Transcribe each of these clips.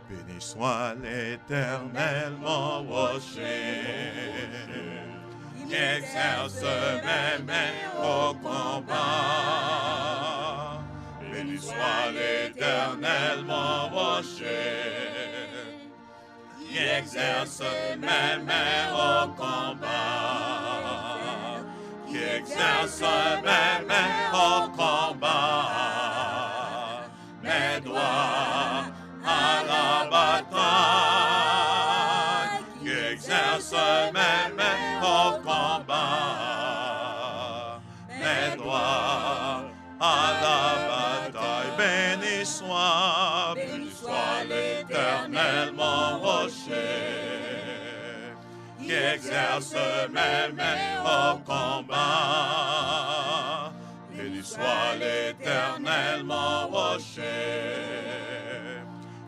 Béni soit l'Éternel, mon rocher, qui exerce mes mains au combat. Béni soit l'Éternel, mon rocher, qui exerce mes mains au combat. Qui exerce mes mains au combat. Mes doigts à la bataille, qui exerce mes mains au combat, mes doigts à la bataille. Béni soit l'Éternel, mon rocher, qui exerce mes mains au combat. Béni soit l'Éternel, mon rocher,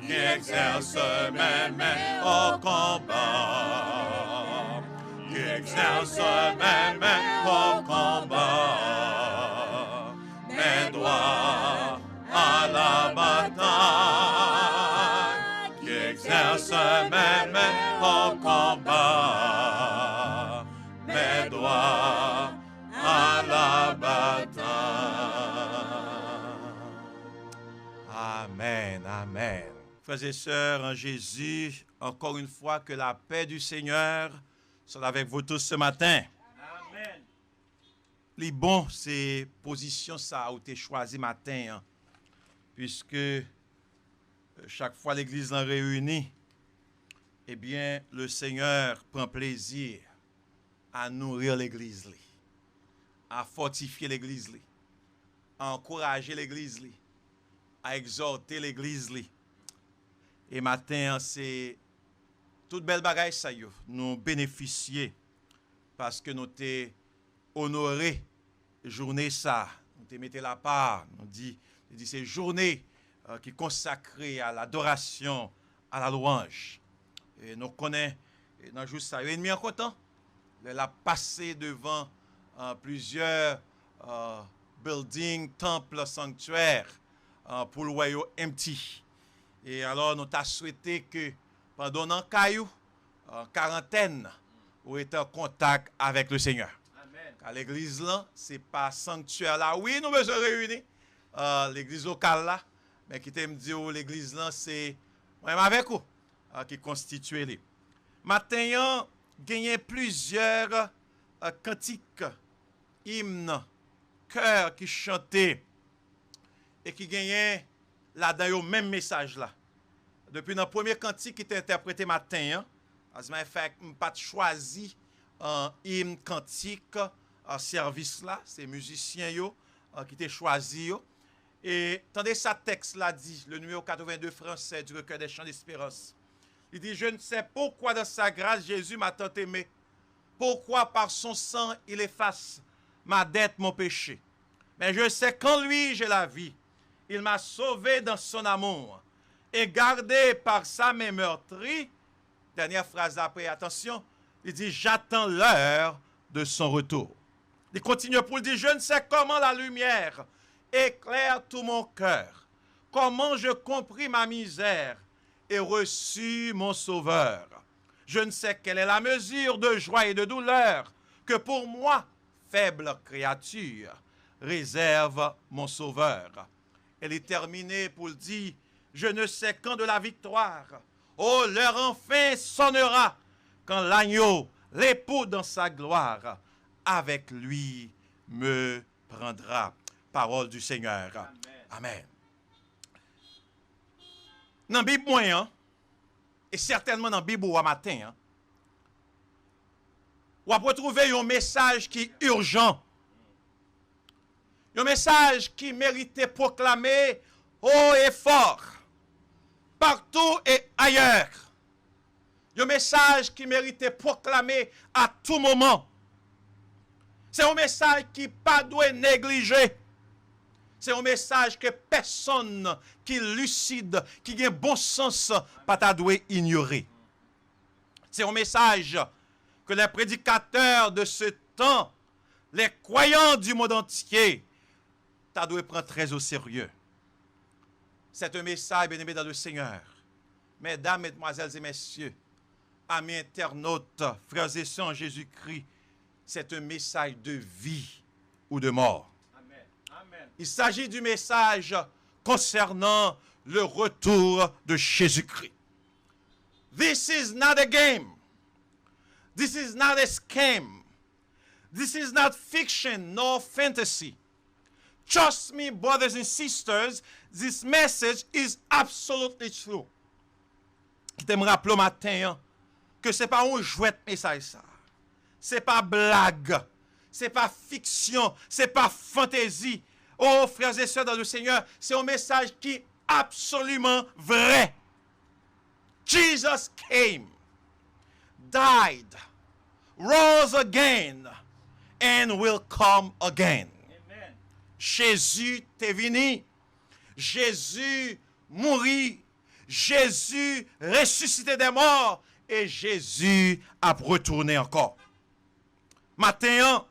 qui exerce mes mains au combat, qui exerce mes mains au combat, mes doigts à la bataille, qui exerce mes mains au combat, mes doigts à la bataille. Amen, amen. Frères et sœurs en Jésus, encore une fois que la paix du Seigneur soit avec vous tous ce matin. Amen. Les bons, c'est position ça a été choisi matin, hein, puisque chaque fois l'Église en réunit, eh bien, le Seigneur prend plaisir à nourrir l'Église, à fortifier l'Église, à encourager l'Église, à exhorter l'Église. Et matin, c'est toute belle bagaille ça y est. Nous bénéficier parce que nous t'es honoré journée ça. Nous t'es mis la part. Nous dit c'est journée qui est consacrée à l'adoration, à la louange. Et nous connaissons dans jour ça. Et ennemi en content. Elle a passé devant plusieurs buildings, temples, sanctuaires pour le royaume empty. Et alors, nous t'avons souhaité que pendant un caillou, en quarantaine, vous êtes en contact avec le Seigneur. Amen. Car l'église là, ce n'est pas sanctuaire là. Oui, nous besoin réunir l'église locale là, mais qui t'aime dire l'église là, c'est même avec vous qui constitue les. Maintenant, gagné plusieurs cantiques, hymnes, chœurs qui chantaient et qui gagnaient là-dedans le même message là. Depuis le premier cantique qui était interprété matin, je n'ai pas choisi un hymne cantique en service là, c'est musiciens qui étaient choisis. Et tendez ça texte là dit, le numéro 82 français du recueil des chants d'espérance. Il dit, je ne sais pourquoi dans sa grâce Jésus m'a tant aimé. Pourquoi par son sang il efface ma dette, mon péché. Mais je sais qu'en lui j'ai la vie. Il m'a sauvé dans son amour. Et gardé par sa main meurtrie. Dernière phrase après, attention. Il dit, j'attends l'heure de son retour. Il continue pour dire, je ne sais comment la lumière éclaire tout mon cœur. Comment je compris ma misère et reçu mon sauveur. Je ne sais quelle est la mesure de joie et de douleur que pour moi, faible créature, réserve mon sauveur. Elle est terminée pour dire, je ne sais quand de la victoire. Oh, l'heure enfin sonnera quand l'agneau, l'époux dans sa gloire, avec lui me prendra. Parole du Seigneur. Amen. Amen. Dans la Bible moyen, et certainement dans la Bible au matin, on va retrouver un message qui est urgent. Un message qui mérite proclamer haut et fort, partout et ailleurs. Un message qui mérite proclamer à tout moment. C'est un message qui pas doit négliger. C'est un message que personne qui est lucide, qui a bon sens, pas doit ignorer. C'est un message que les prédicateurs de ce temps, les croyants du monde entier, doivent prendre très au sérieux. C'est un message, bien-aimé dans le Seigneur, Mesdames, Mesdemoiselles et Messieurs, amis internautes, frères et sœurs en Jésus-Christ, c'est un message de vie ou de mort. Amen. Amen. Il s'agit du message concernant le retour de Jésus-Christ. This is not a game. This is not a scam. This is not fiction nor fantasy. Trust me, brothers and sisters, this message is absolutely true. Je te me rappelle au matin que ce n'est pas un jouet message ça. Ce n'est pas blague. Ce n'est pas fiction. Ce n'est pas fantaisie. Oh, frères et sœurs dans le Seigneur, c'est un message qui est absolument vrai. Jesus came, died, rose again, and will come again. Amen. Jésus est venu. Jésus mourit. Jésus ressuscité des morts. Et Jésus a retourné encore. Maintenant,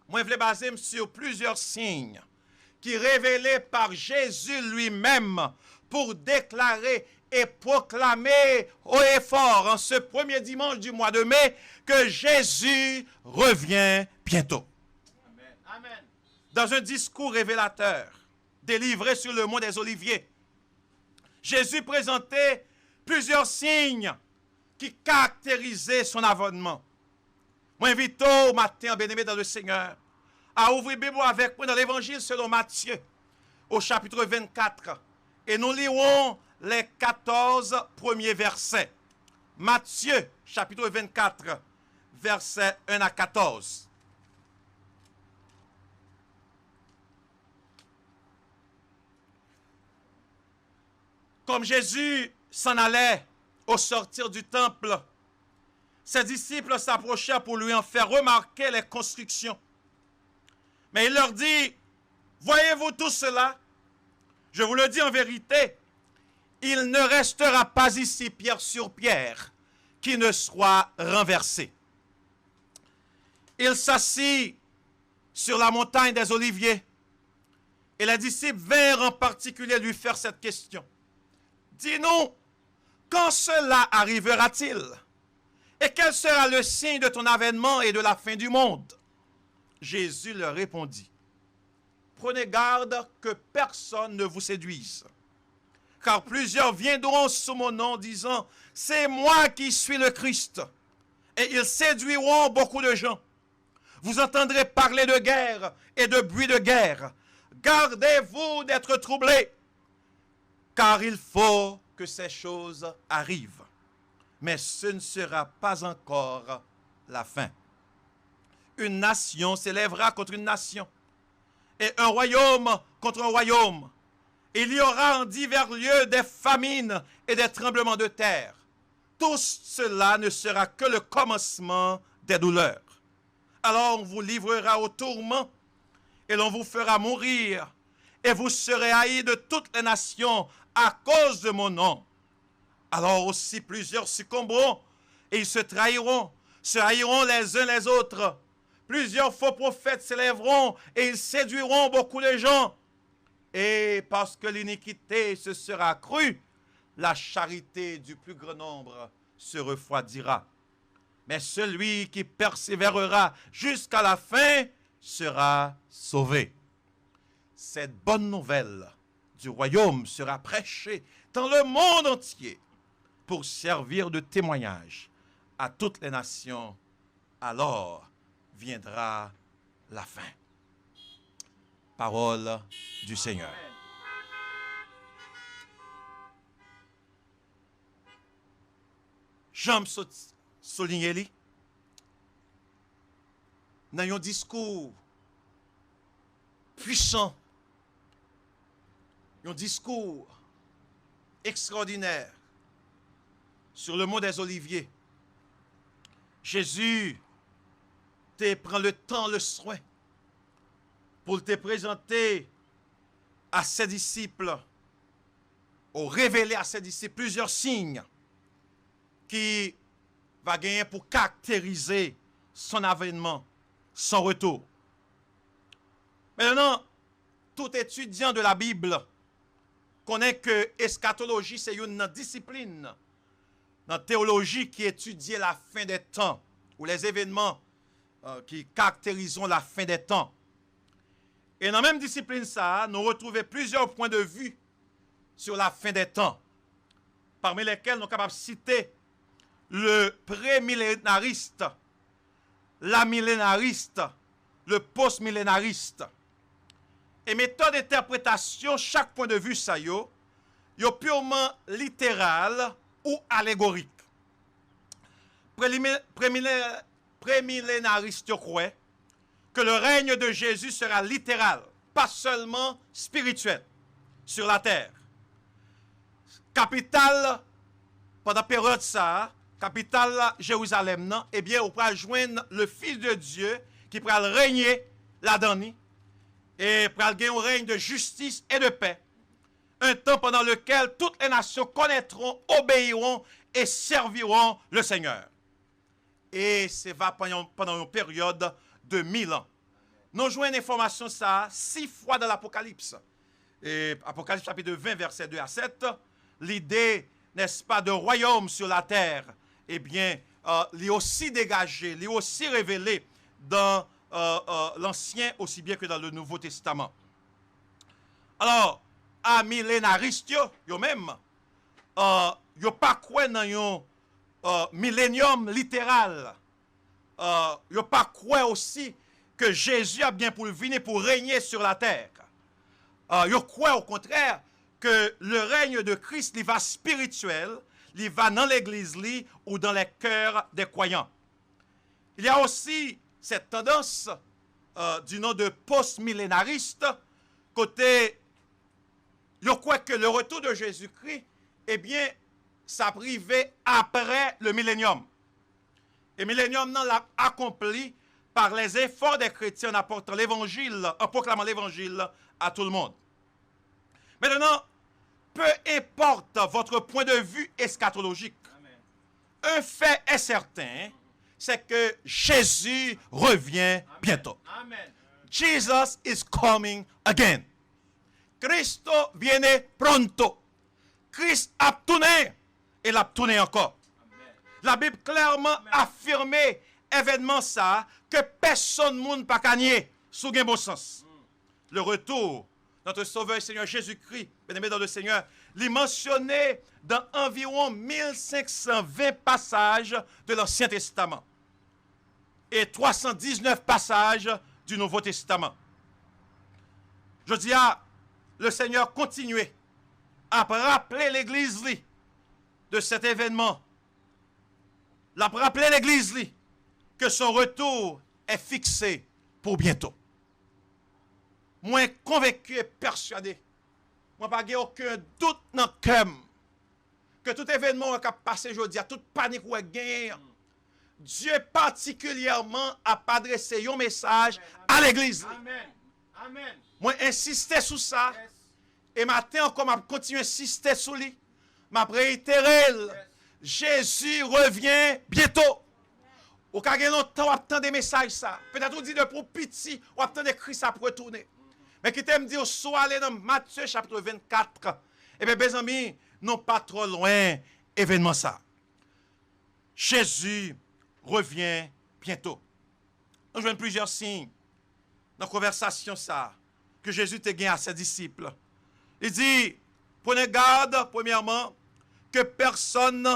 moi, je vais baser sur plusieurs signes qui révélés par Jésus lui-même pour déclarer et proclamer haut et fort en ce premier dimanche du mois de mai que Jésus revient bientôt. Amen. Amen. Dans un discours révélateur délivré sur le mont des Oliviers, Jésus présentait plusieurs signes qui caractérisaient son avènement. Moi, invite au matin, bien-aimé dans le Seigneur, à ouvrir la Bible avec moi dans l'Évangile selon Matthieu, au chapitre 24. Et nous lirons les 14 premiers versets. Matthieu, chapitre 24, versets 1 à 14. Comme Jésus s'en allait au sortir du temple, ses disciples s'approchèrent pour lui en faire remarquer les constructions. Mais il leur dit, voyez-vous tout cela? Je vous le dis en vérité, il ne restera pas ici pierre sur pierre qui ne soit renversé. Il s'assit sur la montagne des Oliviers et les disciples vinrent en particulier lui faire cette question. Dis-nous, quand cela arrivera-t-il? Et quel sera le signe de ton avènement et de la fin du monde? Jésus leur répondit, prenez garde que personne ne vous séduise. Car plusieurs viendront sous mon nom disant, c'est moi qui suis le Christ. Et ils séduiront beaucoup de gens. Vous entendrez parler de guerre et de bruit de guerre. Gardez-vous d'être troublés. Car il faut que ces choses arrivent. Mais ce ne sera pas encore la fin. Une nation s'élèvera contre une nation, et un royaume contre un royaume. Il y aura en divers lieux des famines et des tremblements de terre. Tout cela ne sera que le commencement des douleurs. Alors on vous livrera au tourment, et l'on vous fera mourir, et vous serez haïs de toutes les nations à cause de mon nom. Alors aussi plusieurs succomberont, et ils se trahiront, se haïront les uns les autres. Plusieurs faux prophètes s'élèveront, et ils séduiront beaucoup de gens. Et parce que l'iniquité se sera accrue, la charité du plus grand nombre se refroidira. Mais celui qui persévérera jusqu'à la fin sera sauvé. Cette bonne nouvelle du royaume sera prêchée dans le monde entier pour servir de témoignage à toutes les nations. Alors viendra la fin. Parole du Seigneur. J'aime souligner dans un discours puissant, un discours extraordinaire sur le mont des Oliviers. Jésus te prend le temps, le soin pour te présenter à ses disciples, ou révéler à ses disciples plusieurs signes qui va gagner pour caractériser son avènement, son retour. Maintenant, tout étudiant de la Bible connaît que eschatologie, c'est une discipline dans la théologie qui étudie la fin des temps, ou les événements qui caractériseront la fin des temps. Et dans la même discipline, ça, nous retrouvons plusieurs points de vue sur la fin des temps, parmi lesquels nous sommes capables de citer le pré-millénariste, l'amillénariste, le post-millénariste. Et méthode d'interprétation, chaque point de vue, ça y est purement littéral ou allégorique. Prémillénariste croit que le règne de Jésus sera littéral, pas seulement spirituel, sur la terre. Capitale, pendant la période ça, capitale Jérusalem, non, eh bien, on pourra joindre le Fils de Dieu qui pourra régner là-dedans et pourra gagner un règne de justice et de paix. Un temps pendant lequel toutes les nations connaîtront, obéiront et serviront le Seigneur. Et c'est va pendant une période de 1000 ans. Nous joignons une information ça 6 fois dans l'Apocalypse. Et Apocalypse chapitre 20, verset 2 à 7, l'idée, n'est-ce pas, de royaume sur la terre, eh bien, il est aussi dégagé, il est aussi révélé dans l'Ancien aussi bien que dans le Nouveau Testament. Alors, à millénariste, yo même, yo pas quoi dans un millénium littéral. Yo pas quoi aussi que Jésus a bien pour venir pour régner sur la terre. Yo croit au contraire que le règne de Christ, il va spirituel, il va dans l'église ou dans les cœurs des croyants. Il y a aussi cette tendance du nom de post-millénariste, côté, je crois que le retour de Jésus-Christ, eh bien, ça privé après le millénium. Et le millénium, non, l'a accompli par les efforts des chrétiens en apportant l'évangile, en proclamant l'évangile à tout le monde. Maintenant, peu importe votre point de vue eschatologique, amen, un fait est certain, c'est que Jésus revient bientôt. Amen. Jesus is coming again. Cristo viene pronto. Christ a tourné et l'a tourné encore. Amen. La Bible clairement affirmé événement ça que personne monde pas gagner sous un bon sens. Le retour notre Sauveur et Seigneur Jésus-Christ, bien-aimé dans le Seigneur, l'est mentionné dans environ 1520 passages de l'Ancien Testament et 319 passages du Nouveau Testament. Je dis à le Seigneur continuer à rappeler l'Église de cet événement, à rappeler l'Église que son retour est fixé pour bientôt. Moi, convaincu et persuadé, moi, pas aucun doute dans le cœur, que tout événement qui a passé aujourd'hui, toute panique ou gagne, Dieu particulièrement a adressé un message à l'Église. Amen. Amen. Moi, insister sur ça, yes, et matin encore, je continue à insister sur lui, je réitère, yes, Jésus revient bientôt. Au cas où longtemps, on attend des messages ça. Peut-être on dit de pour petit, on attend des cris ça pour retourner. Mais qui t'aime dire, soit aller dans Matthieu chapitre 24. Eh bien, mes amis, non pas trop loin, événement ça. Jésus revient bientôt. Nous jouons plusieurs signes dans la conversation ça, que Jésus te gagne à ses disciples. Il dit, prenez garde, premièrement, que personne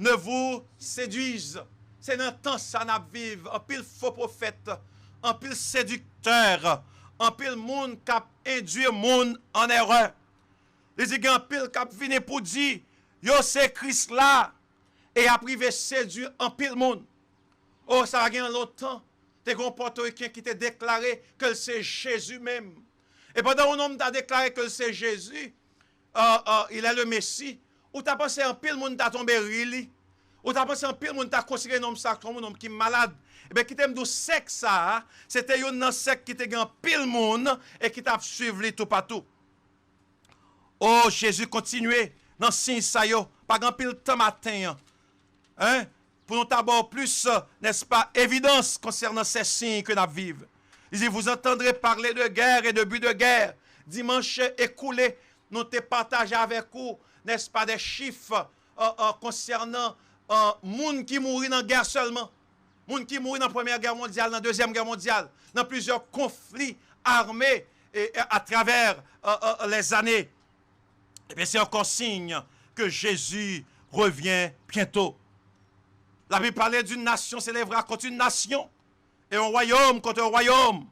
ne vous séduise. C'est dans le temps ça n'a vivre, en pile faux prophète, en pile séducteur, en pile monde qui induit monde en erreur. Il dit en pile qui vient pour dire, yo c'est Christ là, et a privé séduire en pile monde. Oh, ça va gagner longtemps. T'es un portoricain qui t'a déclaré que c'est Jésus même. Et pendant un homme t'a déclaré que c'est Jésus, il est le Messie, ou t'as pensé en pile monde t'a tombé rili, ou t'as pensé en pile monde t'a considéré un homme ça comme un homme qui est malade. Et bien, qui t'aime de secte ça, c'était un secte qui t'a gagné pile monde et qui t'a suivi tout partout. Oh, Jésus continuait dans signe ça yo, pas grand pile temps matin. Hein? Pour nous d'abord plus, n'est-ce pas, évidence concernant ces signes que nous vivons. Il dit, vous entendrez parler de guerre et de but de guerre. Dimanche écoulé, nous te partagé avec vous, n'est-ce pas, des chiffres concernant monde qui mourit dans la guerre seulement. Monde qui mourit dans la Première Guerre mondiale, dans la Deuxième Guerre mondiale, dans plusieurs conflits armés et à travers les années. Et bien, c'est encore signe que Jésus revient bientôt. La Bible parlait d'une nation s'élèvera contre une nation et un royaume contre un royaume.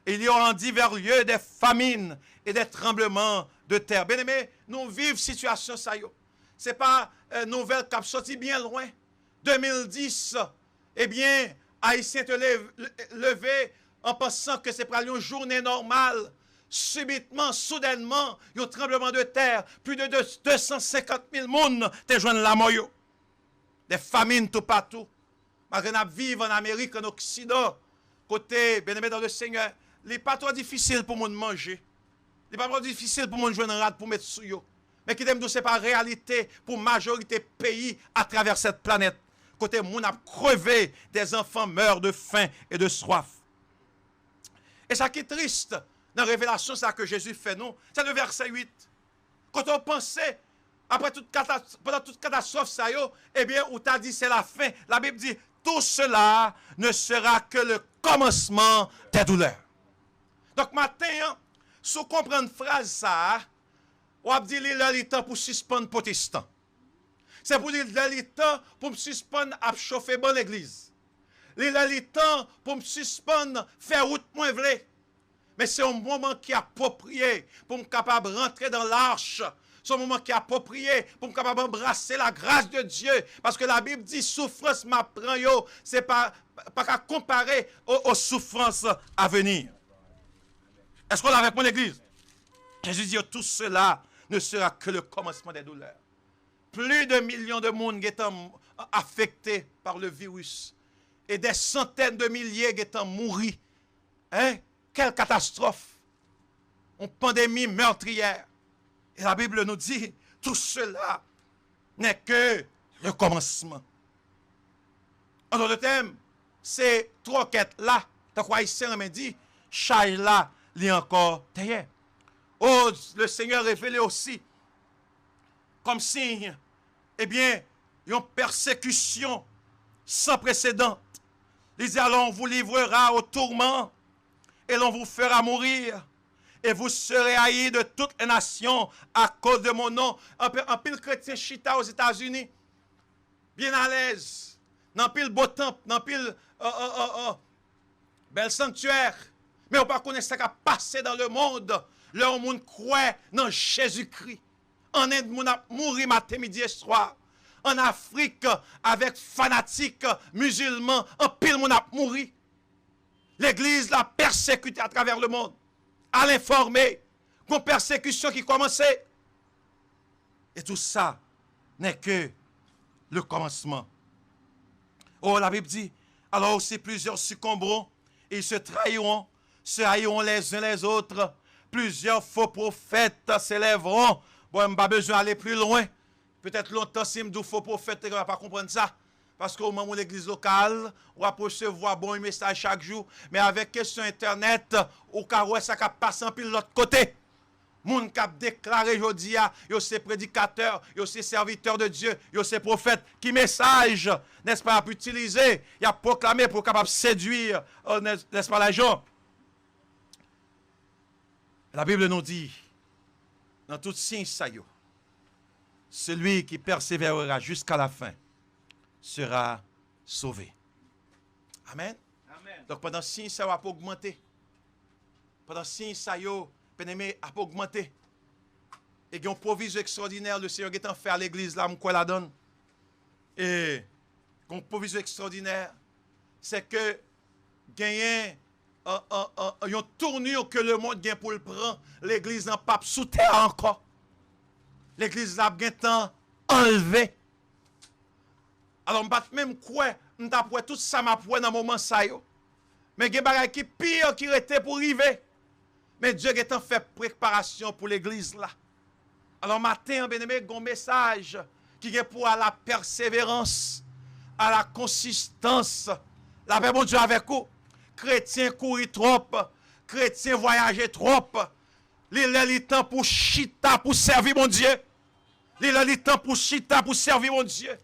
Et il y aura en divers lieux des famines et des tremblements de terre. Bien aimé, nous vivons situation ça yo. C'est pas une nouvelle qui a sorti bien loin. 2010, eh bien, Haïtien te levé en pensant que c'est pas une journée normale. Subitement, soudainement, il y a un tremblement de terre. Plus de 250 000 personnes te joignent la mort. Des famines tout partout. Malgré nous vivons en Amérique, en Occident, côté, bien aimé dans le Seigneur, il n'est pas trop difficile pour nous manger. Il n'est pas trop difficile pour nous jouer un rad pour mettre sous yo. Mais qui ce n'est pas réalité pour la majorité des pays à travers cette planète. Côté moun a crevé, des enfants meurent de faim et de soif. Et ça qui est triste dans la révélation ça que Jésus fait nous, c'est le verset 8. Quand on pensait, pendant toute catastrophe, ça yo, eh bien, on t'a dit c'est la fin. La Bible dit, tout cela ne sera que le commencement des douleurs. Donc, maintenant, si vous comprenez une phrase, ça, on va dire qu'il est temps pour suspendre protestant. C'est pour dire qu'il est temps pour me suspendre à chauffer bonne l'église. Il est temps pour me suspendre faire route moins vlé. Mais c'est un moment qui est approprié pour me capable de rentrer dans l'arche. C'est un moment qui est approprié pour me capable d'embrasser la grâce de Dieu. Parce que la Bible dit souffrance m'apprend yo. C'est pas qu'à comparer aux souffrances à venir. Est-ce qu'on est avec mon église? Jésus dit tout cela ne sera que le commencement des douleurs. Plus de millions de monde étant affectés par le virus. Et des centaines de milliers étant mouris. Hein? Quelle catastrophe! Une pandémie meurtrière. Et la Bible nous dit, tout cela n'est que le commencement. En d'autres termes, c'est trois quêtes là. T'as quoi ici, on me dit, chaille là, il y a encore derrière. Oh, le Seigneur révélé aussi, comme signe, eh bien, une persécution sans précédent. Il dit, alors on vous livrera au tourment et l'on vous fera mourir. Et vous serez haïs de toutes les nations à cause de mon nom. En pile chrétien chita aux États-Unis, bien à l'aise, dans pile beau temple, dans pile bel sanctuaire. Mais on ne connaît pas ce qui a passé dans le monde. Là, le monde croit dans Jésus-Christ. En Inde, on a mouru matin, midi et soir. En Afrique, avec fanatiques musulmans, en pile, on a mouru. L'Église l'a persécuté à travers le monde. À l'informer, une persécution qui commençait. Et tout ça n'est que le commencement. Oh, la Bible dit, alors aussi plusieurs succomberont, et ils se haïront les uns les autres. Plusieurs faux prophètes s'élèveront. Bon, je n'ai pas besoin d'aller plus loin. Peut-être longtemps, si je dis faux prophète, je ne vais pas comprendre ça. Parce qu'au moment où l'église locale, on va recevoir bon message chaque jour. Mais avec question Internet, au cas où ça passe en pile de l'autre côté. Moun qui a déclaré aujourd'hui, yo c'est prédicateur, yo c'est serviteur de Dieu, yo c'est prophète, qui message, n'est-ce pas, pour utiliser, il a proclamé pour capable séduire, n'est-ce pas, les gens. La Bible nous dit, dans tout signe ça yo, celui qui persévérera jusqu'à la fin sera sauvé. Amen. Amen. Donc pendant signe ça va augmenter. Pendant signe ça yo, bien-aimé, a augmenté. Et il y a une provision extraordinaire, le Seigneur est en fait à l'église là, quoi la donne. Et une provision extraordinaire, c'est que gagner une tournure que le monde gagne pour le prendre, l'église n'a pas sous terre encore. L'église là a enlevé. Alors, je même quoi, je n'ai tout ça m'a dans le moment ça yo. Mais il y a des choses qui pire qui étaient pour arriver. Mais Dieu est en fait préparation pour l'église là. Alors matin, bien-aimé, un message qui est pour la persévérance, à la consistance. La paix bon Dieu avec vous. Chrétien courir trop, chrétien voyager trop. Il est le temps pour chita, pour servir mon Dieu. Il est le temps pour chita, pour servir mon Dieu.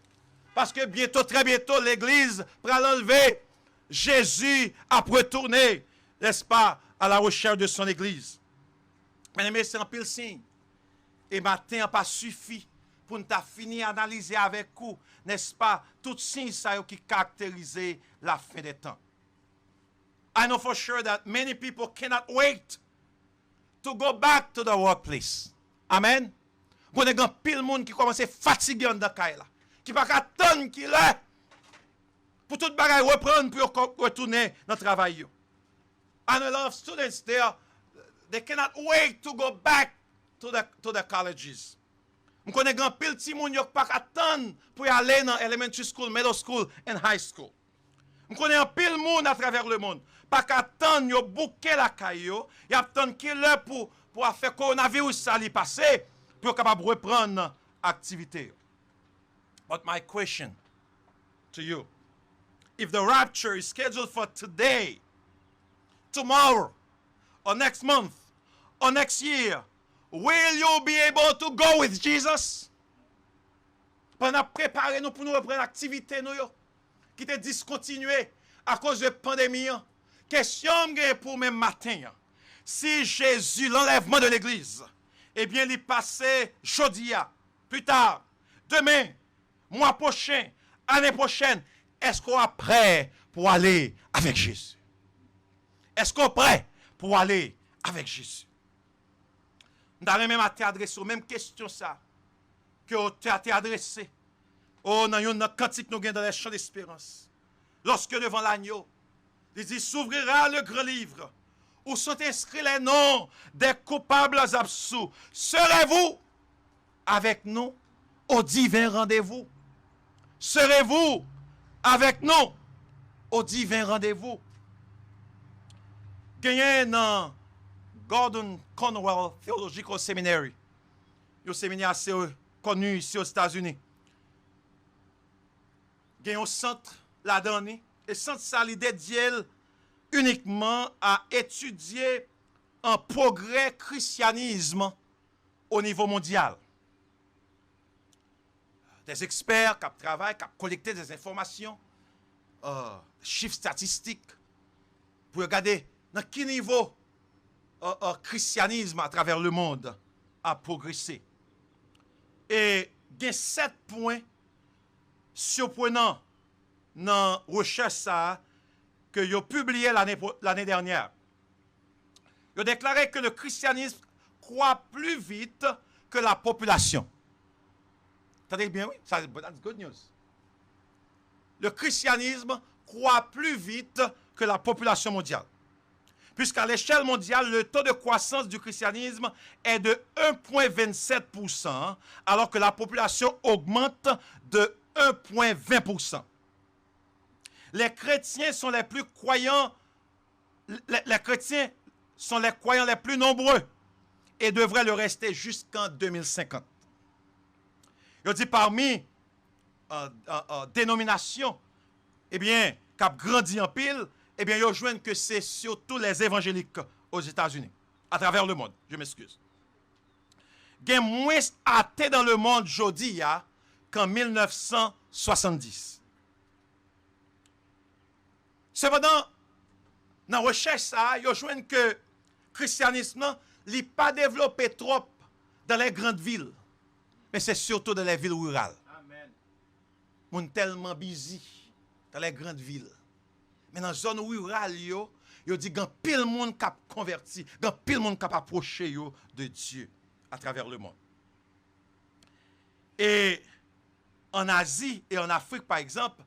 Parce que bientôt, très bientôt, l'Église va l'enlever. Jésus a retourné, n'est-ce pas, à la recherche de son Église. Bien-aimés, c'est un pile signe. Et matin n'a pas suffi pour nous finir d'analyser avec vous, n'est-ce pas, tout signe ça qui caractérise la fin des temps. I know for sure that many people cannot wait to go back to the workplace. Amen. Vous avez un pile monde qui commence à fatiguer dans le cas là, qui va attendre qu'il est pour tout bagage reprendre pour retourner dans le travail. And a lot of students there, they cannot wait to go back to the colleges. Je connais un pile petit monde qui pas attendre pour aller dans elementary school, middle school and high school. Je connais un pile monde à travers le monde. Pas qu'attendre yo bouquer la caillou, y attendre qu'il est pour faire coronavirus ça li passer pour capable reprendre activité. But my question to you, if the rapture is scheduled for today, tomorrow, or next month, or next year, will you be able to go with Jesus? Pendant préparer nous pour nous reprendre l'activité nous yo, qui était discontinuée à cause de la pandémie. Question pour même matin. Si Jésus, l'enlèvement de l'Église, eh bien, il est passé jeudi, plus tard, demain, mois prochain, année prochaine, est-ce qu'on est prêt pour aller avec Jésus? Est-ce qu'on est prêt pour aller avec Jésus? Nous allons même t'adresser aux mêmes questions ça que tu as adressé. Oh, dans une cantique nous avons dans les champs d'espérance. Lorsque devant l'agneau, il dit, s'ouvrira le grand livre où sont inscrits les noms des coupables absous. Serez-vous avec nous au divin rendez-vous? Serez-vous avec nous au divin rendez-vous? Gagné dans Gordon Conwell Theological Seminary, un séminaire assez connu ici aux États-Unis. Gagné un centre là-dedans. Et centre ça l'idée dédié uniquement à étudier un progrès christianisme au niveau mondial. Des experts qui travaillent, qui collectent des informations, chiffres statistiques, pour regarder dans quel niveau le christianisme à travers le monde a progressé. Et il y a 7 points surprenants dans la recherche ça, que vous avez publié l'année dernière. Vous avez déclaré que le christianisme croît plus vite que la population. Entendez bien, oui? That's good news. Le christianisme croît plus vite que la population mondiale. Puisqu'à l'échelle mondiale, le taux de croissance du christianisme est de 1,27%, alors que la population augmente de 1,20%. Les chrétiens sont les plus croyants, les chrétiens sont les croyants les plus nombreux et devraient le rester jusqu'en 2050. Il dit parmi dénominations, eh bien, qui a grandi en pile, eh bien, ils joignent que c'est surtout les évangéliques aux États-Unis, à travers le monde. Je m'excuse. Il y a moins athées dans le monde aujourd'hui qu'en 1970. Cependant, dans la recherche, ils joignent que le christianisme n'est pas développé trop dans les grandes villes, mais c'est surtout dans les villes rurales. Amen. On est tellement busy dans les grandes villes. Mais dans les zones rurales, ils disent qu'il y a pile de monde qui a converti, il y a pile de monde qui a approché de Dieu à travers le monde. Et en Asie et en Afrique, par exemple,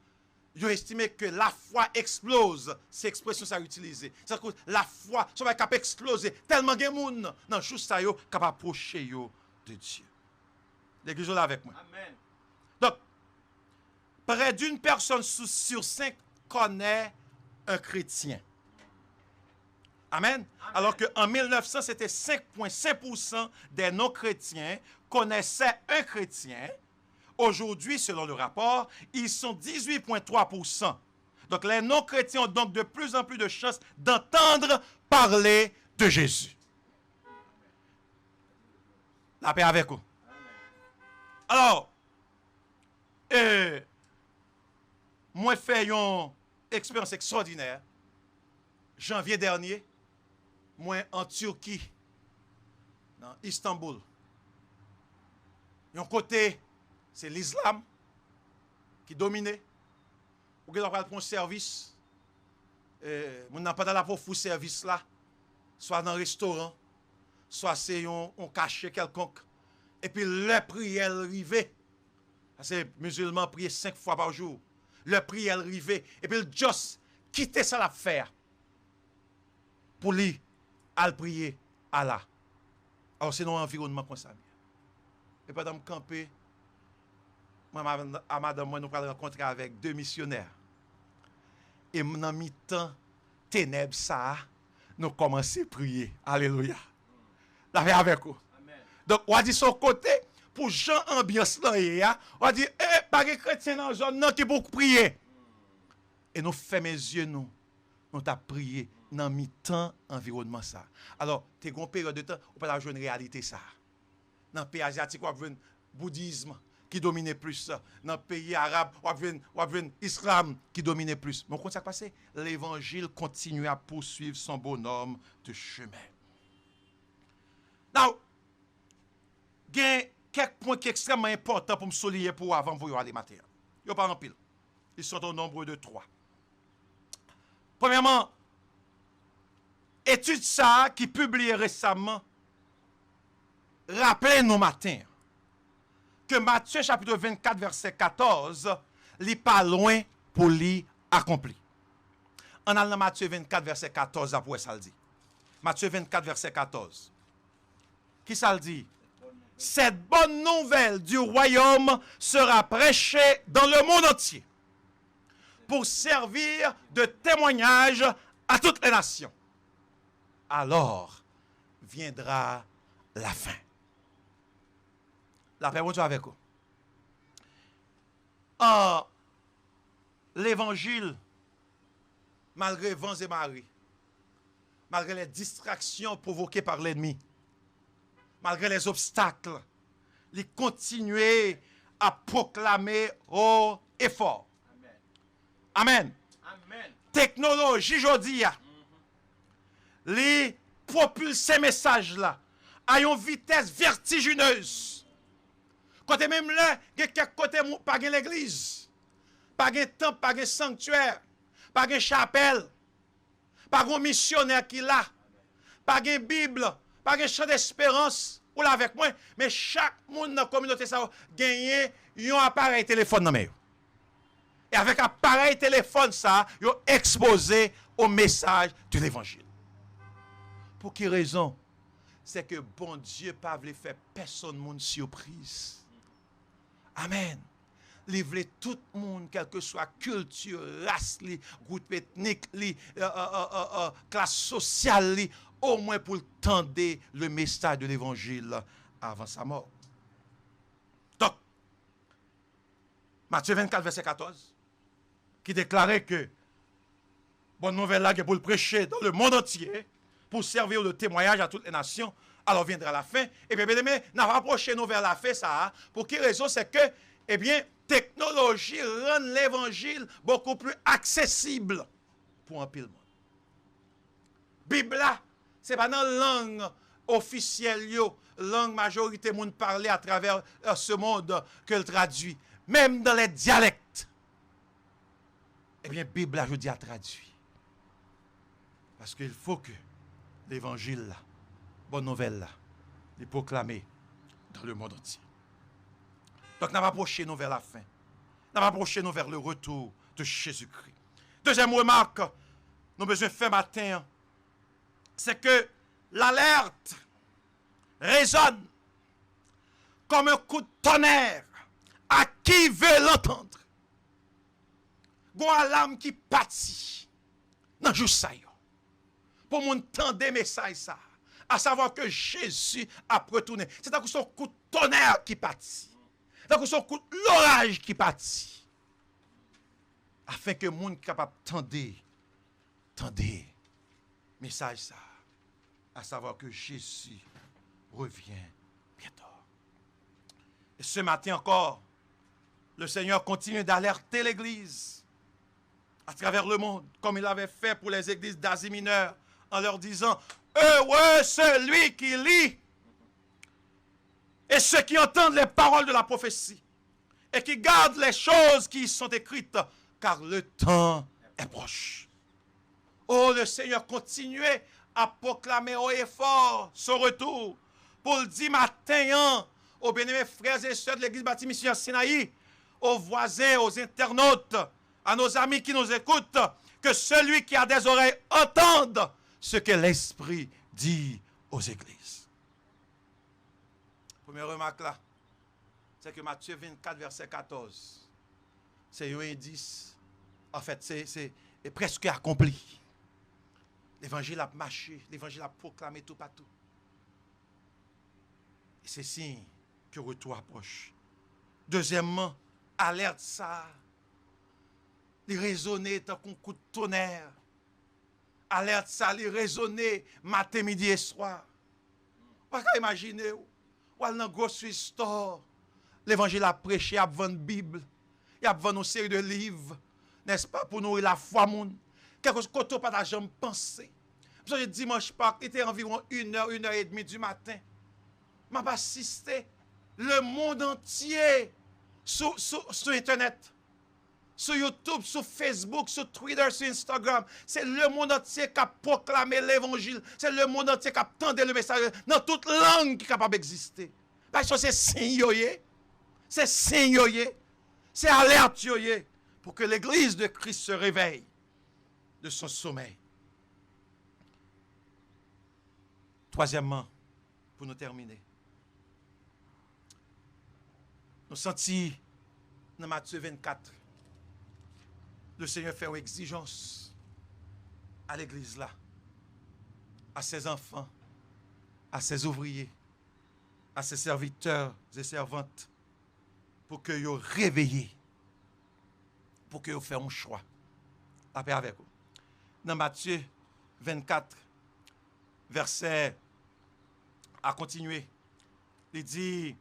ils ont estimé que la foi explose. C'est l'expression ça utilisée. C'est-à-dire que la foi, ça va capable exploser. Tellement de monde dans le juste ça, capable approcher de Dieu. L'église est là avec moi. Amen. Donc, près d'une personne sur 5 connaît un chrétien. Amen. Alors qu'en 1900, c'était 5,5% des non-chrétiens connaissaient un chrétien. Aujourd'hui, selon le rapport, ils sont 18,3%. Donc, les non-chrétiens ont donc de plus en plus de chances d'entendre parler de Jésus. La paix avec vous. Alors, moi, fait une expérience extraordinaire. Janvier dernier, moi, en Turquie, dans Istanbul. Un côté, c'est l'islam qui domine. Ou bien on va prendre un service. On n'a pas dans la pauvre service là. Soit dans un restaurant, soit c'est un cachet quelconque. Et puis le prière arrivé. C'est musulman prier 5 fois par jour. Le prière arrivé. Et puis le juste quitter ça l'affaire. Pour lui, aller prier Allah. Alors c'est dans un environnement comme ça. Et pendant que je camper, moi, madame, moi, nous allons rencontrer avec 2 missionnaires. Et dans mi-temps, ténèbres, ça, nous commençons à prier. Alléluia. La paix avec vous. Donc, on dit son côté, pour Jean ambiance là, on dit, pas de chrétien dans la zone, non, qui beaucoup prier. Et nous fermons les yeux, nous t'as prié dans mi-temps environnement ça. Alors, tu as une période de temps, on peut avoir une réalité ça. Dans le pays asiatique, on a un bouddhisme qui domine plus. Dans le pays arabe, on a un islam qui domine plus. Mais comment ça passe? L'évangile continue à poursuivre son bonhomme de chemin. Now, il y a quelques points qui sont extrêmement importants pour me souligner pour avant vous aller matin. Il n'y a pas en pile. Ils sont au nombre de 3. Premièrement, étude ça qui publiée récemment, rappelez-nous matin que Matthieu chapitre 24 verset 14, n'est pas loin pour l'y accomplir. En allant Matthieu 24 verset 14, après ça le dit. Matthieu 24 verset 14. Qui ça le dit? Cette bonne nouvelle du royaume sera prêchée dans le monde entier pour servir de témoignage à toutes les nations. Alors viendra la fin. La paix, bonjour avec vous. L'évangile, malgré vents et marées, malgré les distractions provoquées par l'ennemi, malgré les obstacles, il continue à proclamer haut et fort. Amen. Amen. Technologie, aujourd'hui, les propulse ces messages-là à une vitesse vertigineuse. Côté même là, il y a quelques côtés pas de l'église, pas de temple, pas de sanctuaire, pas de chapelle, pas de missionnaire qui là, pas de Bible, pas de chant d'espérance, ou là avec moi, mais chaque monde dans la communauté ça gagne un appareil téléphone dans main. Et avec appareil téléphone ça, ils ont exposé au message de l'évangile. Pour quelle raison? C'est que bon Dieu pas voulu faire personne monde surprise. Amen. Il voulait tout le monde, quelle que soit culture, race, groupe ethnique, classe sociale, au moins pour tendre le message de l'évangile avant sa mort. Donc, Matthieu 24, verset 14, qui déclarait que bonne nouvelle là pour le prêcher dans le monde entier, pour servir de témoignage à toutes les nations, alors viendra la fin. Et bien, nous rapprochons nous vers la fin, ça. Pour quelle raison? C'est que, eh bien, technologie rend l'évangile beaucoup plus accessible pour un pile monde. Bible là, c'est pas dans la langue officielle, langue majorité monde parler à travers ce monde que le traduit. Même dans les dialectes. Eh bien, Bible là, je dis à traduit. Parce qu'il faut que l'évangile là, bonne nouvelle là, est proclamée dans le monde entier. Donc, nous approchons nous vers la fin. Nous approchons nous vers le retour de Jésus-Christ. Deuxième remarque, nous avons besoin de faire matin, c'est que l'alerte résonne comme un coup de tonnerre à qui veut l'entendre. Gon alarme qui pâtit dans jour ça yo. Pour m'entendre des messages ça, à savoir que Jésus a retourné. C'est un son coup de tonnerre qui pâtit. C'est son coup de l'orage qui pâtit. Afin que le monde capable tendez message ça, à savoir que Jésus revient bientôt. Et ce matin encore, le Seigneur continue d'alerter l'Église à travers le monde, comme il avait fait pour les églises d'Asie mineure, en leur disant, heureux celui qui lit et ceux qui entendent les paroles de la prophétie et qui gardent les choses qui y sont écrites, car le temps est proche. Oh, le Seigneur continuait à proclamer haut et fort son retour pour le dire matin aux bien-aimés frères et sœurs de l'église bâtie missionnaire Sinaï, aux voisins, aux internautes, à nos amis qui nous écoutent, que celui qui a des oreilles entende ce que l'Esprit dit aux églises. Première remarque là, c'est que Matthieu 24, verset 14, c'est un indice, en fait, c'est presque accompli. L'évangile a marché, l'évangile a proclamé tout partout. Et c'est signe que le retour approche. Deuxièmement, alerte ça. Il résonnait tant qu'on coup de tonnerre. Alerte ça, il résonnait matin, midi et soir. Vous pouvez imaginer, ou dans le grocery store, l'évangile a prêché, a vendu la Bible, il a vendu une série de livres, n'est-ce pas, pour nourrir la foi monde. Quelque chose qu'on n'a pas jamais pensé. Puis le dimanche Pâques, il était environ 1h, 1h30 du matin. Je m'ai assisté le monde entier sur Internet, sur YouTube, sur Facebook, sur Twitter, sur Instagram. C'est le monde entier qui a proclamé l'évangile. C'est le monde entier qui a entendu le message dans toute langue qui est capable d'exister. Parce que c'est signe, c'est signe, c'est alerte pour que l'Église de Christ se réveille de son sommeil. Troisièmement, pour nous terminer, nous sentons dans Matthieu 24, le Seigneur fait une exigence à l'Église là, à ses enfants, à ses ouvriers, à ses serviteurs et servantes, pour que vous réveillez, pour que vous fassiez un choix. La paix avec vous. Dans Matthieu 24, verset à continuer, il dit,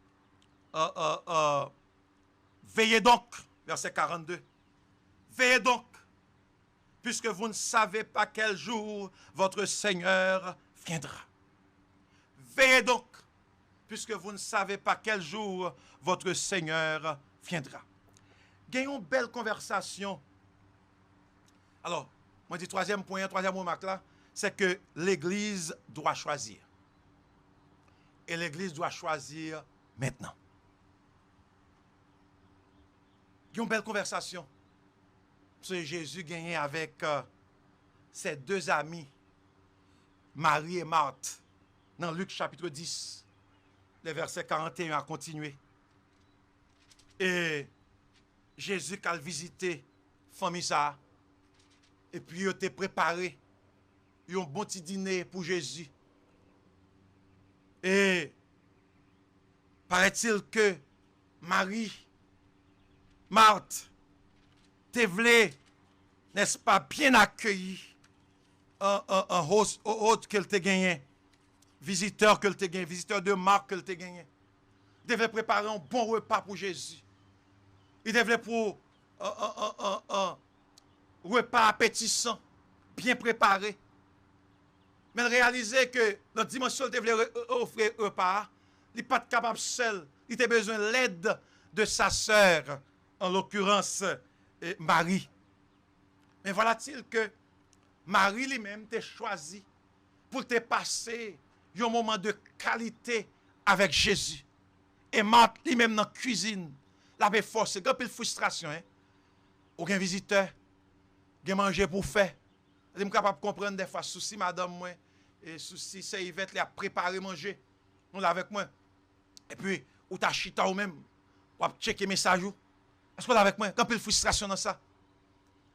veillez donc, verset 42, veillez donc, puisque vous ne savez pas quel jour votre Seigneur viendra. Veillez donc, puisque vous ne savez pas quel jour votre Seigneur viendra. Gagnons une belle conversation. Alors, moi je dis troisième point, troisième remarque là, c'est que l'Église doit choisir. Et l'Église doit choisir maintenant. Gagnons une belle conversation. C'est Jésus gagné avec ses deux amis, Marie et Marthe, dans Luc chapitre 10, les versets 41 à continuer. Et Jésus qui a visité famille ça, et puis il était préparé un bon petit dîner pour Jésus. Et paraît-il que Marie, Marthe, te voulait, n'est-ce pas, bien accueilli un hôte qu'elle t'a gagné, visiteur qu'elle t'a gagné, visiteur de marque qu'elle t'a gagné. Il devait préparer un bon repas pour Jésus. Il devait pour un repas appétissant, bien préparé. Mais il réalisait que dans la dimension qu'il devait offrir un repas, il n'est pas capable seul. Il avait besoin de l'aide de sa sœur, en l'occurrence Marie. Mais voilà-t-il que Marie lui-même t'a choisi pour te passer un moment de qualité avec Jésus. Et Marthe lui-même dans la cuisine, l'avait forcé, il y a une frustration. Aucun visiteur, il y a manger pour faire. Je suis capable de comprendre des fois, souci madame, moi, et souci, c'est Yvette, a préparé manger. Nous là avec moi. Et puis, ou t'as chita ou même, ou t'as checké message ou. Est-ce que vous avec moi? Quand il y a une frustration dans ça.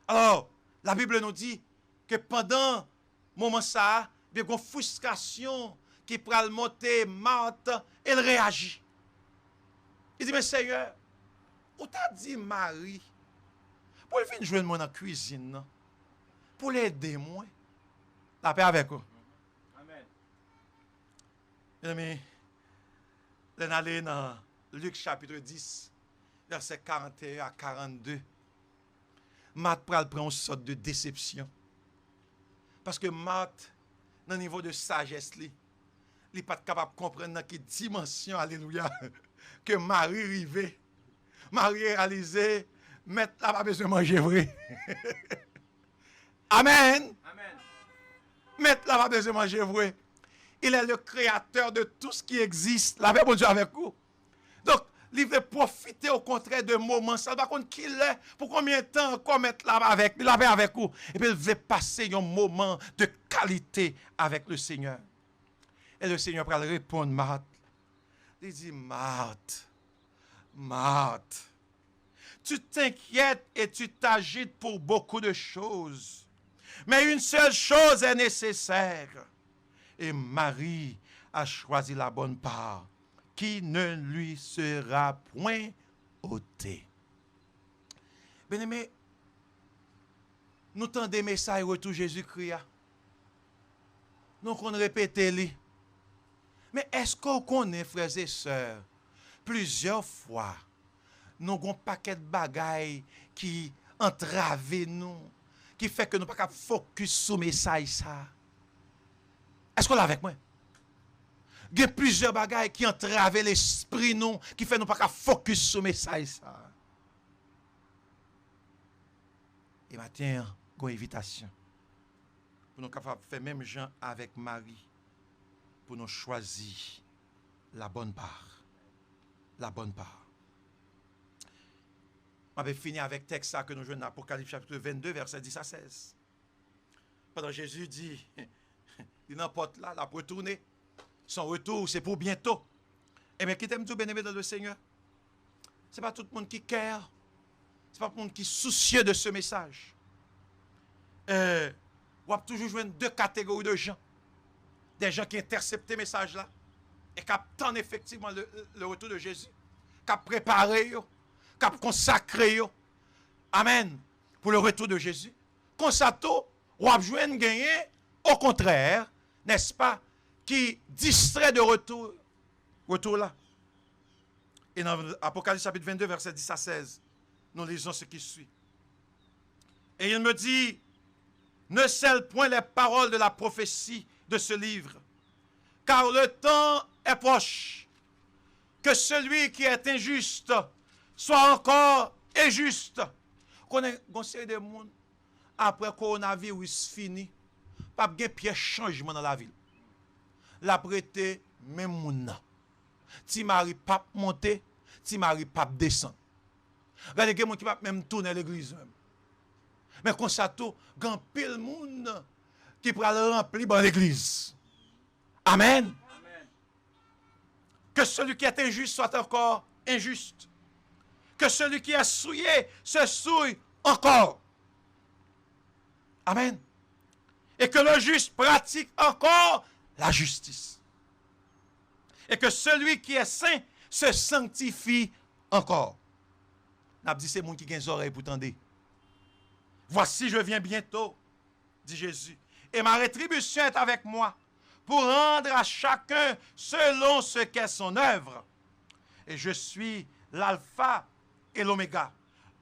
Alors, la Bible nous dit que pendant ce moment ça, il y a une frustration qui prend le monter, Marthe, elle réagit. Il dit, mais Seigneur, où t'as dit Marie, pour venir jouer moi dans la cuisine, non? Pour l'aider moi. La paix avec vous. Amen. Mes amis, on allé dans Luc chapitre 10, verset 41 à 42, Marthe prend une sorte de déception. Parce que Marthe, dans le niveau de sagesse, il n'est pas capable de comprendre dans quelle dimension, alléluia, que Marie arrivait. Marie réalisait, mettre là, pas besoin de manger vrai. Amen. Amen. Mettre là, pas besoin de manger vrai. Il est le créateur de tout ce qui existe. La bon Dieu avec vous. Donc, il veut profiter au contraire de moments. Ça va contre qui il est, pour combien de temps encore mettre là avec vous. Et puis il veut passer un moment de qualité avec le Seigneur. Et le Seigneur va répondre, Marthe. Il dit, Marthe, Marthe, tu t'inquiètes et tu t'agites pour beaucoup de choses. Mais une seule chose est nécessaire. Et Marie a choisi la bonne part, qui ne lui sera point ôtée. Bien-aimé, nous tendons des messages retour Jésus-Christ. Nous qu'on répète les. Mais est-ce qu'on connaît, frères et sœurs, plusieurs fois, nous avons un paquet de bagailles qui entravent nous, qui fait que nous ne pouvons pas focus sur le message ça. Est-ce qu'on l'a avec moi? Il y a plusieurs bagailles qui entravent l'esprit nous, qui fait nous pas focus sur le message ça. Et maintenant, une invitation pour nous capables de faire même gens avec Marie, pour nous choisir la bonne part. La bonne part. On va finir avec le texte que nous jouons dans Apocalypse chapitre 22, verset 10 à 16. Pendant Jésus dit, il n'importe là, la retourner. Son retour, c'est pour bientôt. Et bien, qui t'aime tout bien-aimé dans le Seigneur? Ce n'est pas tout le monde qui care. Ce n'est pas tout le monde qui est soucieux de ce message. On va toujours jouer deux catégories de gens. Des gens qui interceptent ce message-là et qui attendent effectivement le retour de Jésus. Qui ont préparé, qui ont consacré. Amen. Pour le retour de Jésus. Comme ça, on va jouer une gagner. Au contraire, n'est-ce pas, qui distrait de retour là. Et dans Apocalypse chapitre 22, verset 10 à 16, nous lisons ce qui suit. Et il me dit, ne scelle point les paroles de la prophétie de ce livre, car le temps est proche. Que celui qui est injuste soit encore injuste. Qu'on ait conseil de monde, après coronavirus fini, pas de pièce changement dans la ville. La prêté même moun. Ti mari pas monter, ti mari pas descendre. Regardez que moun qui pas même tourner l'église même. Mais comme ça tout, grand pile moun qui pral remplir dans l'église. Amen. Amen. Que celui qui est injuste soit encore injuste. Que celui qui est souillé se souille encore. Amen. Et que le juste pratique encore la justice. Et que celui qui est saint se sanctifie encore. N'a dit c'est moun qui gen oreilles pour tendre. Voici je viens bientôt, dit Jésus. Et ma rétribution est avec moi pour rendre à chacun selon ce qu'est son œuvre. Et je suis l'alpha et l'oméga,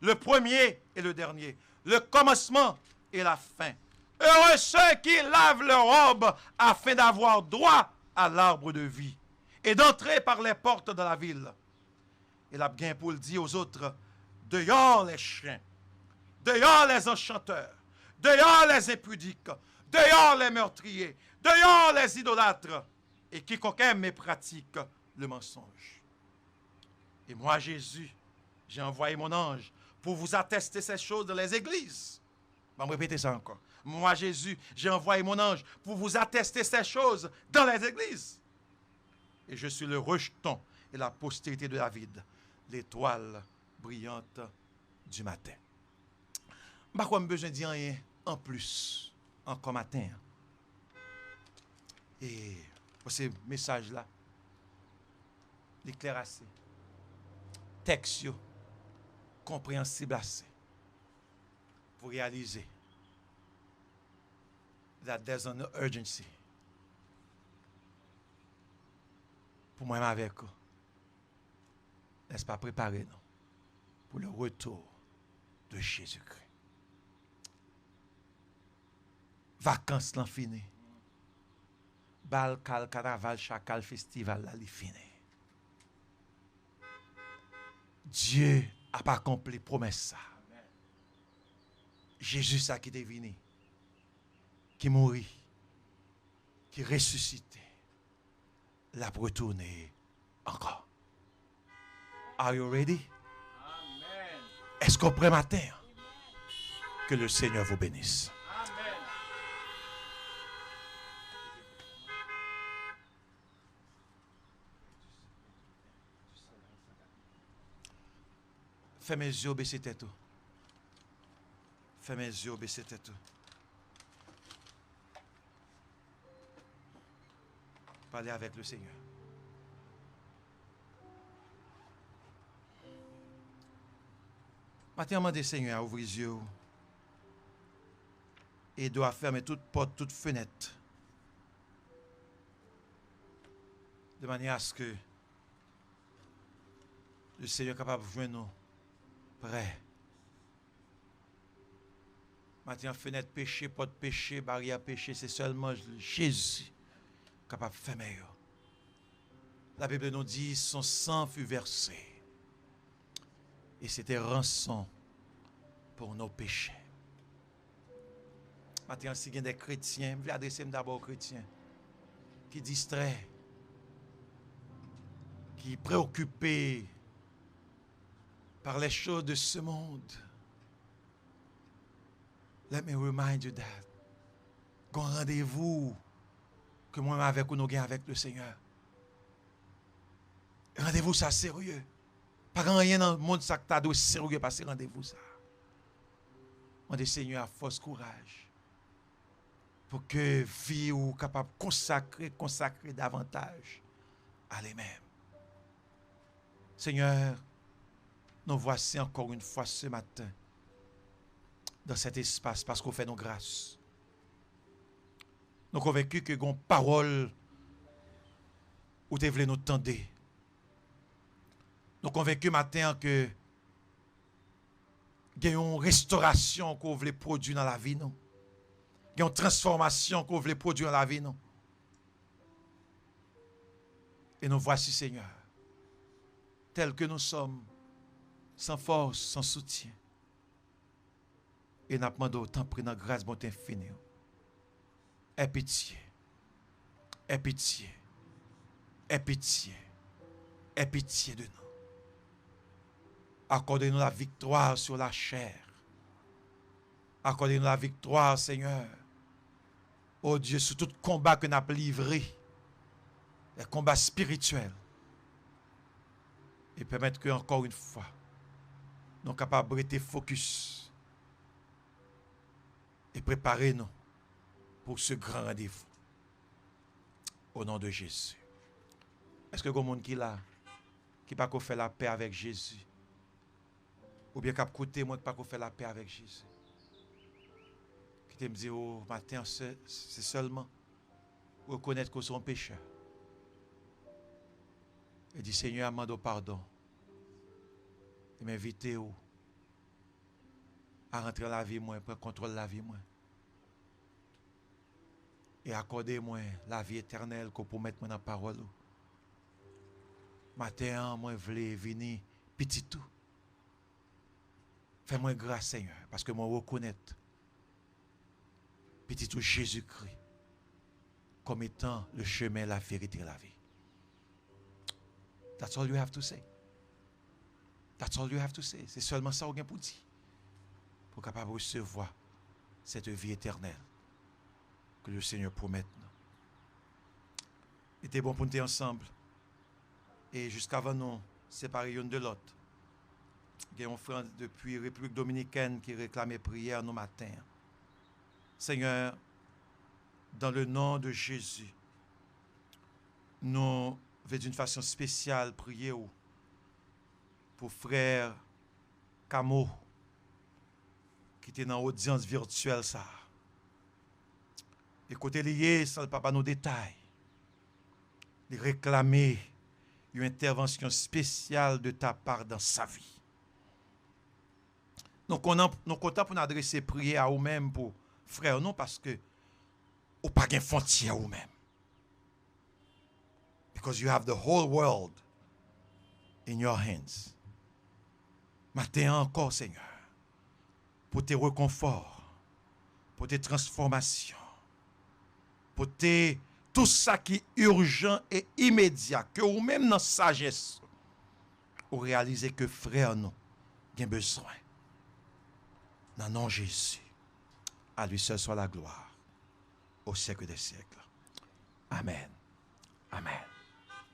le premier et le dernier, le commencement et la fin. Heureux ceux qui lavent leurs robes afin d'avoir droit à l'arbre de vie et d'entrer par les portes de la ville. Et la bien pour le dire aux autres, dehors les chiens, dehors les enchanteurs, dehors les impudiques, dehors les meurtriers, dehors les idolâtres, et quiconque aime et pratique le mensonge. Et moi, Jésus, j'ai envoyé mon ange pour vous attester ces choses dans les églises. Je vais me répéter ça encore. Moi, Jésus, j'ai envoyé mon ange pour vous attester ces choses dans les églises. Et je suis le rejeton et la postérité de David, l'étoile brillante du matin. Je n'ai pas besoin de dire rien en plus, encore matin. Et pour ce message-là, l'éclair assez, texte compréhensible assez, pour réaliser that there's an urgency. Pour moi-même avec vous. n'est-ce pas, préparer nous pour le retour de Jésus-Christ. Vacances l'an fini. Bal, cal, carnaval, chacal, festival, là, li fini. Dieu a pas accompli promesse ça. Jésus ça qui est venu, qui mourit, qui ressuscité, l'a retourné encore. Are you ready? Amen. Est-ce qu'on prend matin? Que le Seigneur vous bénisse. Amen. Fais mes yeux, baisser tête. Fais mes yeux, baisser tête. Parlez avec le Seigneur. Maintenant, demandez Seigneur à ouvrir les yeux et doit fermer toute porte, toute fenêtre, de manière à ce que le Seigneur est capable de joindre nous prêts. Maintenant, fenêtre péché, porte péché, barrière péché, c'est seulement Jésus capable de fermer. La Bible nous dit son sang fut versé. Et c'était rançon pour nos péchés. Maintenant, si il y a des chrétiens, je vais adresser d'abord aux chrétiens qui distraient, qui préoccupés par les choses de ce monde. Let me remind you that. Qu'on rendez-vous que moi avec ou nous gagnons avec le Seigneur. Rendez-vous ça sérieux. Pas rien dans le monde ça que tu as sérieux parce que rendez-vous ça. On dit Seigneur à force courage pour que vie ou capable consacrer davantage à lui-même. Seigneur, nous voici encore une fois ce matin dans cet espace parce qu'on fait nos grâces. Nous sommes convaincus que nos paroles où tu voulais nous tendre. Nous sommes convaincus matin que il y a une restauration qu'on veut produire dans la vie. Il y a une transformation qu'on veut produire dans la vie. Et nous voici, Seigneur, tels que nous sommes, sans force, sans soutien. Et nous demandons autant pris dans grâce, bonté infinie. Aie pitié. Aie pitié. Aie pitié. Aie pitié de nous. Accordez-nous la victoire sur la chair. Accordez-nous la victoire, Seigneur. Oh Dieu, sur tout combat que nous avons livré. Les combats spirituels. Et permettre que, encore une fois, nous sommes capables de rester focus. Et préparez-nous pour ce grand rendez-vous. Au nom de Jésus. Est-ce que il y a des gens qui là, qui pas fait la paix avec Jésus? Ou bien qu'à côté moi qui pas fait la paix avec Jésus? Qui te me dit au matin, c'est seulement reconnaître que sont pécheur. Et dit Seigneur, demande pardon. Et m'inviter à rentrer dans la vie moi, prendre contrôle de la vie moi. Et accorder moi la vie éternelle qu'on peut mettre dans la parole. Matin, moi je voulais venir petit tout. Fais-moi grâce, Seigneur, parce que moi reconnais petit tout Jésus-Christ comme étant le chemin, la vérité et la vie. That's all you have to say. That's all you have to say. C'est seulement ça qu'on a pour dire. Pour capable recevoir cette vie éternelle que le Seigneur promet nous. Il était bon pour nous ensemble. Et jusqu'avant nous séparer l'une de l'autre. Il y a un frère depuis République Dominicaine qui réclamait prière nos matins. Seigneur, dans le nom de Jésus, nous voulons d'une façon spéciale prier pour frère Camo qui était dans l'audience virtuelle ça. Et côté lié, ça ne pas nous détails. Il réclamer une intervention spéciale de ta part dans sa vie. Donc, nous sommes contents pour nous adresser prière à vous-même pour frère, non, parce que vous n'avez pas de frontière vous-même. Because you have the whole world in your hands. Matin encore, Seigneur, pour tes réconforts, pour tes transformations, pour tout ça qui est urgent et immédiat, que vous-même dans sagesse, vous réalisez que frère, nous avons besoin. Dans le nom de Jésus, à lui seul soit la gloire, au siècle des siècles. Amen. Amen.